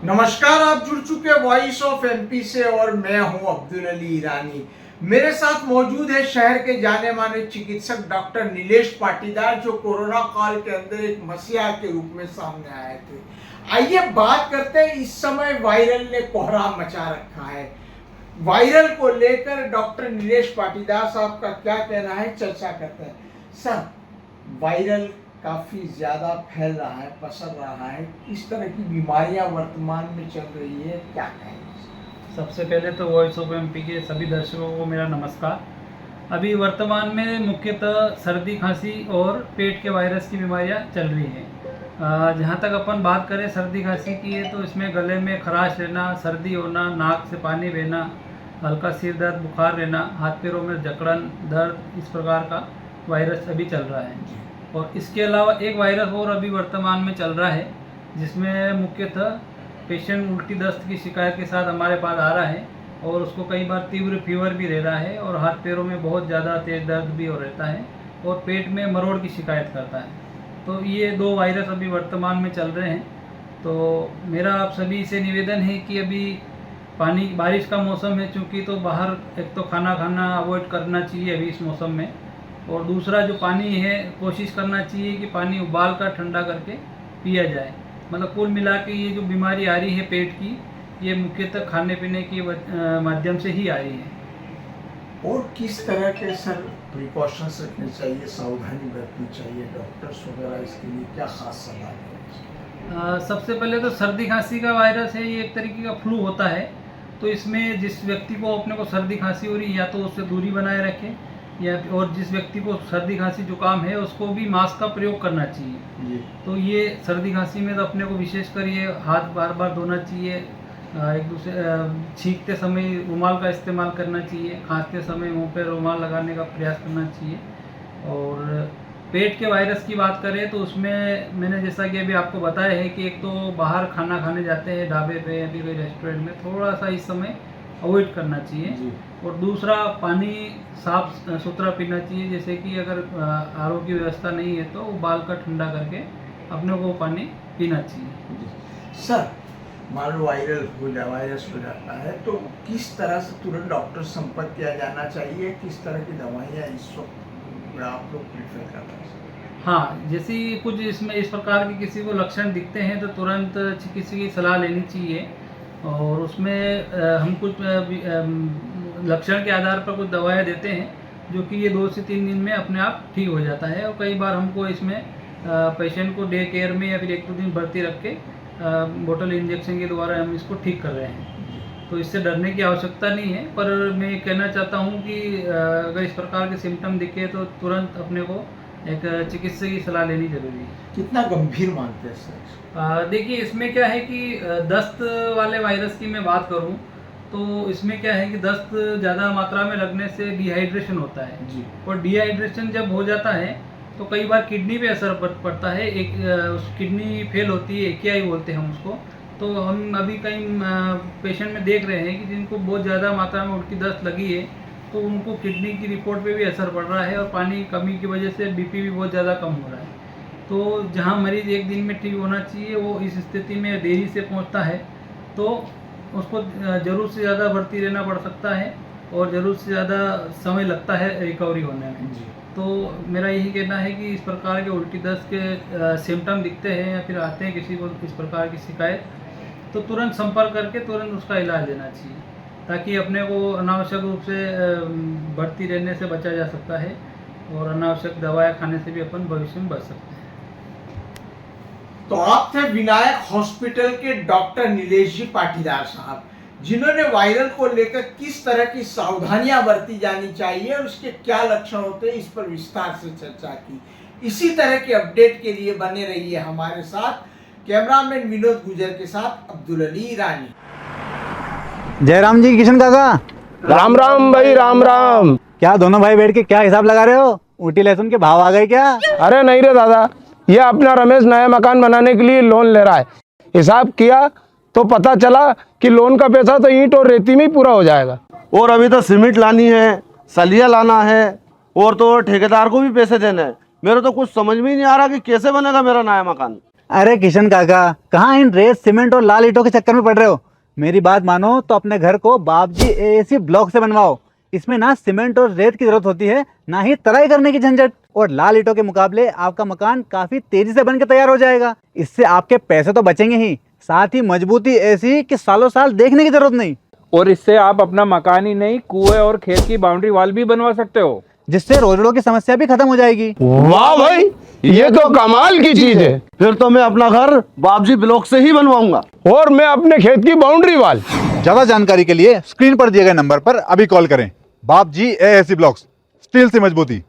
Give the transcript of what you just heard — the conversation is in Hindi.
नमस्कार, आप जुड़ चुके वॉइस ऑफ एमपी से और मैं हूं अब्दुल अली ईरानी। मेरे साथ मौजूद है शहर के जाने माने चिकित्सक डॉक्टर नीलेश पाटीदार, जो कोरोना काल के अंदर एक मसीहा के रूप में सामने आए थे। आइए बात करते हैं, इस समय वायरल ने कोहराम मचा रखा है। वायरल को लेकर डॉक्टर नीलेश पाटीदार साहब का क्या कहना है, चर्चा करते हैं। सर, वायरल काफ़ी ज़्यादा फैल रहा है, पसर रहा है, इस तरह की बीमारियां वर्तमान में चल रही है, क्या कहेंगे? सबसे पहले तो वॉइस ऑफ एमपी के सभी दर्शकों को मेरा नमस्कार। अभी वर्तमान में मुख्यतः सर्दी खांसी और पेट के वायरस की बीमारियां चल रही हैं। जहां तक अपन बात करें सर्दी खांसी की है तो इसमें गले में खराश रहना, सर्दी होना, नाक से पानी बहना, हल्का सिर दर्द, बुखार रहना, हाथ पैरों में जकड़न, दर्द, इस प्रकार का वायरस अभी चल रहा है। और इसके अलावा एक वायरस और अभी वर्तमान में चल रहा है, जिसमें मुख्यतः पेशेंट उल्टी दस्त की शिकायत के साथ हमारे पास आ रहा है और उसको कई बार तीव्र फीवर भी रह रहा है और हाथ पैरों में बहुत ज़्यादा तेज दर्द भी हो रहता है और पेट में मरोड़ की शिकायत करता है। तो ये दो वायरस अभी वर्तमान में चल रहे हैं। तो मेरा आप सभी से निवेदन है कि अभी बारिश का मौसम है, चूँकि तो बाहर एक तो खाना अवॉइड करना चाहिए अभी इस मौसम में, और दूसरा जो पानी है कोशिश करना चाहिए कि पानी उबाल कर ठंडा करके पिया जाए। मतलब कुल मिला के ये जो बीमारी आ रही है पेट की, ये मुख्यतः खाने पीने के माध्यम से ही आ रही है। और किस तरह के सर प्रिकॉशंस रखने चाहिए, सावधानी बरतनी चाहिए, डॉक्टर्स वगैरह इसके लिए क्या खास सलाह है? सबसे पहले तो सर्दी खांसी का वायरस है, ये एक तरीके का फ्लू होता है। तो इसमें जिस व्यक्ति को अपने को सर्दी खांसी हो रही है, या तो उससे दूरी बनाए रखें, या और जिस व्यक्ति को सर्दी खांसी जुकाम है उसको भी मास्क का प्रयोग करना चाहिए। तो ये सर्दी खांसी में तो अपने को विशेषकर ये हाथ बार बार धोना चाहिए, एक दूसरे छींकते समय रुमाल का इस्तेमाल करना चाहिए, खांसते समय मुंह पे रुमाल लगाने का प्रयास करना चाहिए। और पेट के वायरस की बात करें तो उसमें मैंने जैसा कि अभी आपको बताया है कि एक तो बाहर खाना खाने जाते हैं ढाबे पे या फिर रेस्टोरेंट में, थोड़ा सा इस समय अवॉइड करना चाहिए। और दूसरा, पानी साफ सुथरा पीना चाहिए, जैसे कि अगर आरओ की व्यवस्था नहीं है तो उबाल कर ठंडा करके अपने को पानी पीना चाहिए। सर, मान लो वायरस हो जाता है तो किस तरह से तुरंत डॉक्टर संपर्क किया जाना चाहिए, किस तरह की दवाइयाँ इस वक्त आप लोग प्रेफर करते हैं? हाँ, जैसे कुछ इसमें इस प्रकार के किसी को लक्षण दिखते हैं तो तुरंत चिकित्सक की सलाह लेनी चाहिए। और उसमें हम कुछ लक्षण के आधार पर कुछ दवाएं देते हैं, जो कि ये 2 से 3 दिन में अपने आप ठीक हो जाता है। और कई बार हमको इसमें पेशेंट को डे केयर में या फिर 1-2 दिन भर्ती रख के बोतल इंजेक्शन के द्वारा हम इसको ठीक कर रहे हैं। तो इससे डरने की आवश्यकता नहीं है। पर मैं कहना चाहता हूँ कि अगर इस प्रकार के सिम्टम दिखे तो तुरंत अपने को एक चिकित्सक की सलाह लेनी जरूरी है। कितना गंभीर मानते हैं सर? देखिए, इसमें क्या है कि दस्त वाले वायरस की मैं बात करूं तो इसमें क्या है कि दस्त ज़्यादा मात्रा में लगने से डिहाइड्रेशन होता है जी। और डिहाइड्रेशन जब हो जाता है तो कई बार किडनी पे असर पड़ता है। एक किडनी फेल होती है, AKI बोलते हैं हम उसको। तो हम अभी कई पेशेंट में देख रहे हैं कि जिनको बहुत ज़्यादा मात्रा में उल्टी दस्त लगी है तो उनको किडनी की रिपोर्ट पे भी असर पड़ रहा है और पानी कमी की वजह से BP भी बहुत ज़्यादा कम हो रहा है। तो जहाँ मरीज़ 1 दिन में ठीक होना चाहिए, वो इस स्थिति में देरी से पहुँचता है तो उसको ज़रूर से ज़्यादा भर्ती रहना पड़ सकता है और ज़रूर से ज़्यादा समय लगता है रिकवरी होने में। तो मेरा यही कहना है कि इस प्रकार के उल्टी दस्त के सिम्टम दिखते हैं या फिर आते हैं किसी को इस प्रकार की शिकायत, तो तुरंत संपर्क करके तुरंत उसका इलाज लेना चाहिए, ताकि अपने को अनावश्यक रूप से भर्ती रहने से बचा जा सकता है और अनावश्यक दवाएं खाने से भी अपन भविष्य में बच सकते हैं। तो आप थे विनायक हॉस्पिटल के डॉक्टर नीलेश जी पाटीदार साहब, जिन्होंने वायरल को लेकर किस तरह की सावधानियां बरती जानी चाहिए और उसके क्या लक्षण होते हैं, इस पर विस्तार से चर्चा की। इसी तरह के अपडेट के लिए बने रहिए हमारे साथ। कैमरामैन विनोद गुजर के साथ अब्दुल अली ईरानी। जयराम जी, किशन काका, राम राम भाई, राम राम। क्या दोनों भाई बैठ के क्या हिसाब लगा रहे हो? ऊटी लहसुन के भाव आ गए क्या? अरे नहीं रे दादा, ये अपना रमेश नया मकान बनाने के लिए लोन ले रहा है। हिसाब किया तो पता चला कि लोन का पैसा तो ईंट और रेती में ही पूरा हो जाएगा। और अभी तो सीमेंट लानी है, सलिया लाना है और तो ठेकेदार को भी पैसे देने हैं। मेरे तो कुछ समझ में ही नहीं आ रहा कि कैसे बनेगा मेरा नया मकान। अरे किशन काका, कहाँ इन रेत सीमेंट और लाल ईंटों के चक्कर में पड़ रहे हो। मेरी बात मानो तो अपने घर को बाबजी एएसी ब्लॉक से बनवाओ। इसमें ना सीमेंट और रेत की जरूरत होती है, ना ही तराई करने की झंझट। और लाल ईंटों के मुकाबले आपका मकान काफी तेजी से बनकर तैयार हो जाएगा। इससे आपके पैसे तो बचेंगे ही, साथ ही मजबूती ऐसी कि सालों साल देखने की जरूरत नहीं। और इससे आप अपना मकान ही नहीं, कुएं और खेत की बाउंड्री वॉल भी बनवा सकते हो, जिससे रोजड़ों की समस्या भी खत्म हो जाएगी। वाह भाई, ये तो कमाल की चीज है। फिर तो मैं अपना घर बाबजी ब्लॉक से ही बनवाऊंगा। और मैं अपने खेत की बाउंड्री वाल। ज्यादा जानकारी के लिए स्क्रीन पर दिए गए नंबर पर अभी कॉल करें। बाबजी एएसी ब्लॉक्स, स्टील से मजबूती।